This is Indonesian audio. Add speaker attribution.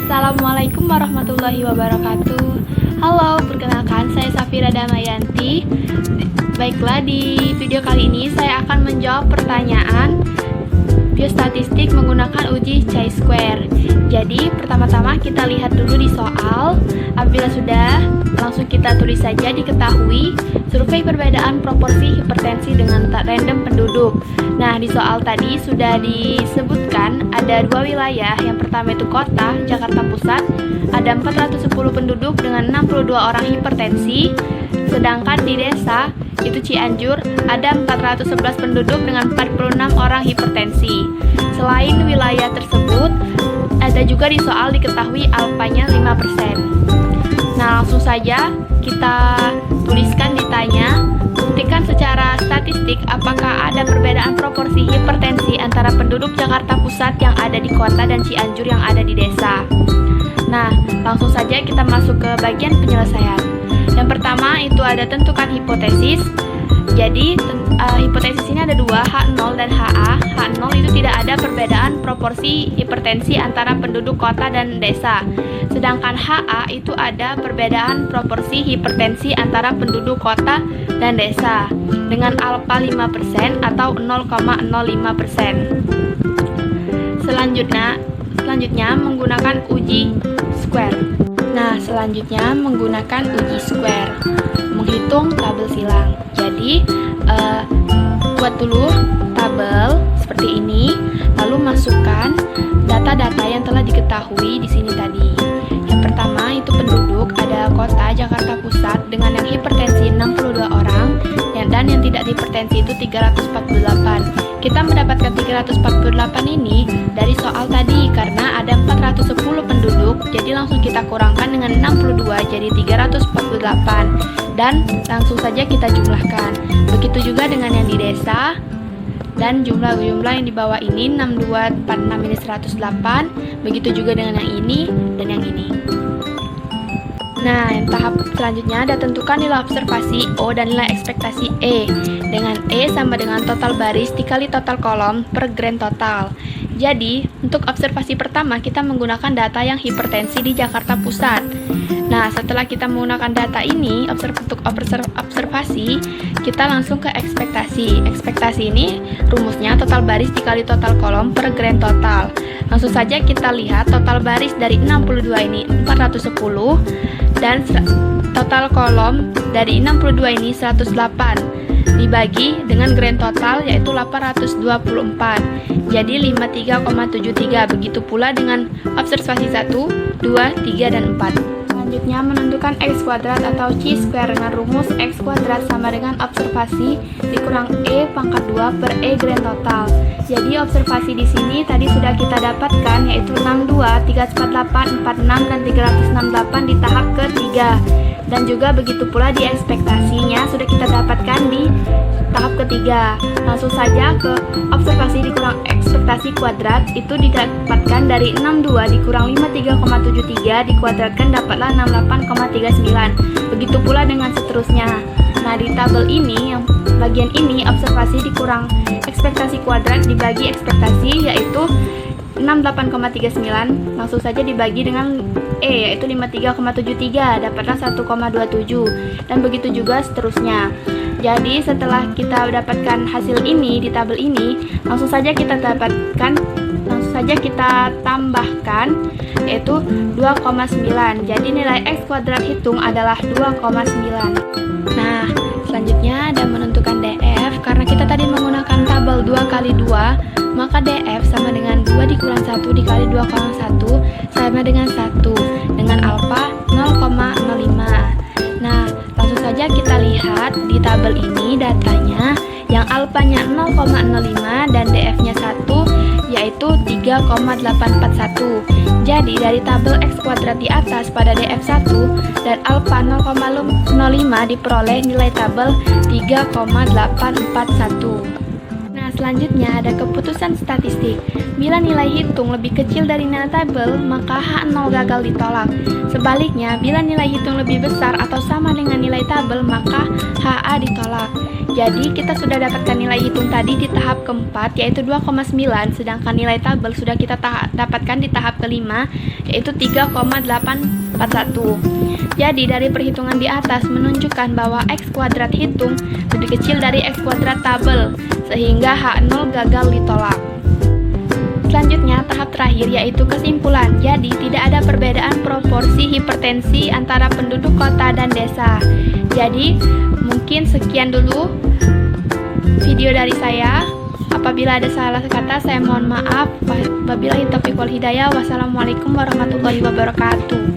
Speaker 1: Assalamualaikum warahmatullahi wabarakatuh. Halo, perkenalkan saya Safira Damayanti. Baiklah, di video kali ini saya akan menjawab pertanyaan biostatistik menggunakan uji chi-square. Jadi, pertama-tama kita lihat dulu di soal. Apabila sudah, langsung kita tulis saja diketahui survei perbedaan proporsi hipertensi dengan random penduduk. Nah, di soal tadi sudah disebutkan ada dua wilayah. Yang pertama itu kota, Jakarta Pusat, ada 410 penduduk dengan 62 orang hipertensi. Sedangkan di desa, itu Cianjur, ada 411 penduduk dengan 46 orang hipertensi. Selain wilayah tersebut, ada juga di soal diketahui alfanya 5%. Nah, langsung saja kita tuliskan ditanya. Buktikan secara statistik apakah ada perbedaan proporsi hipertensi antara penduduk Jakarta Pusat yang ada di kota dan Cianjur yang ada di desa. Nah, langsung saja kita masuk ke bagian penyelesaian. Yang pertama itu ada tentukan hipotesis. Jadi, hipotesis ini ada dua, H0 dan HA. H0 itu tidak ada perbedaan proporsi hipertensi antara penduduk kota dan desa. Sedangkan HA itu ada perbedaan proporsi hipertensi antara penduduk kota dan desa dengan alfa 5% atau 0,05%. Selanjutnya menggunakan uji square. Nah, selanjutnya menggunakan uji square, menghitung tabel silang. Jadi, buat dulu tabel seperti ini, lalu masukkan data-data yang telah diketahui di sini tadi. Yang pertama itu penduduk, ada kota Jakarta Pusat dengan yang hipertensi 62 orang dan yang tidak hipertensi itu 348. Kita mendapatkan 348 ini dari soal tadi karena ada 410 penduduk, jadi langsung kita kurangkan dengan 62 jadi 348 dan langsung saja kita jumlahkan. Begitu juga dengan yang di desa dan jumlah-jumlah yang di bawah ini 6246 ini 108, begitu juga dengan yang ini dan yang ini. Nah, yang tahap selanjutnya ada tentukan nilai observasi O dan nilai ekspektasi E, dengan E sama dengan total baris dikali total kolom per grand total. Jadi, untuk observasi pertama kita menggunakan data yang hipertensi di Jakarta Pusat. Nah, setelah kita menggunakan data ini untuk observasi, kita langsung ke ekspektasi. Ekspektasi ini rumusnya total baris dikali total kolom per grand total. Langsung saja kita lihat total baris dari 62 ini 410 dan total kolom dari 62 ini 108 dibagi dengan grand total yaitu 824 jadi 53,73. Begitu pula dengan observasi 1, 2, 3, dan 4. Selanjutnya menentukan X kuadrat atau chi-square dengan rumus X kuadrat sama dengan observasi dikurang E pangkat 2 per E grand total. Jadi observasi di sini tadi sudah kita dapatkan yaitu 62, 348, 46, dan 368 di tahap ketiga. Dan juga begitu pula di ekspektasinya sudah kita dapatkan di tahap ketiga. Langsung saja ke observasi dikurang ekspektasi kuadrat itu didapatkan dari 62 dikurang 53,73 dikuadratkan dapatlah 68,39. Begitu pula dengan seterusnya. Nah, di tabel ini yang bagian ini observasi dikurang ekspektasi kuadrat dibagi ekspektasi yaitu 68,39 langsung saja dibagi dengan E yaitu 53,73 dapatlah 1,27 dan begitu juga seterusnya. Jadi setelah kita dapatkan hasil ini di tabel ini langsung saja kita tambahkan yaitu 2,9. Jadi nilai X kuadrat hitung adalah 2,9. Nah, selanjutnya ada menentukan DF. Karena kita tadi menggunakan tabel 2 kali 2, maka DF sama dengan 2 dikurang 1 dikali 2 kurang 1 sama dengan 1 dengan alfa 0,05. Nah, langsung saja kita lihat di tabel ini datanya yang alfanya 0,05 dan DF-nya 1 yaitu 3,841. Jadi dari tabel X kuadrat di atas pada DF1 dan alfa 0,05 diperoleh nilai tabel 3,841. Nah, Selanjutnya ada keputusan statistik. Bila nilai hitung lebih kecil dari nilai tabel, maka H0 gagal ditolak. Sebaliknya, bila nilai hitung lebih besar atau sama dengan nilai tabel, maka HA ditolak. Jadi, kita sudah dapatkan nilai hitung tadi di tahap keempat, yaitu 2,9, sedangkan nilai tabel sudah kita dapatkan di tahap kelima, yaitu 3,841. Jadi, dari perhitungan di atas menunjukkan bahwa X kuadrat hitung lebih kecil dari X kuadrat tabel, sehingga H0 gagal ditolak. Selanjutnya, tahap terakhir yaitu kesimpulan. Jadi, tidak ada perbedaan proporsi hipertensi antara penduduk kota dan desa. Jadi, mungkin sekian dulu video dari saya. Apabila ada salah kata, saya mohon maaf. Wabillahi taufiq wal hidayah. Wassalamualaikum warahmatullahi wabarakatuh.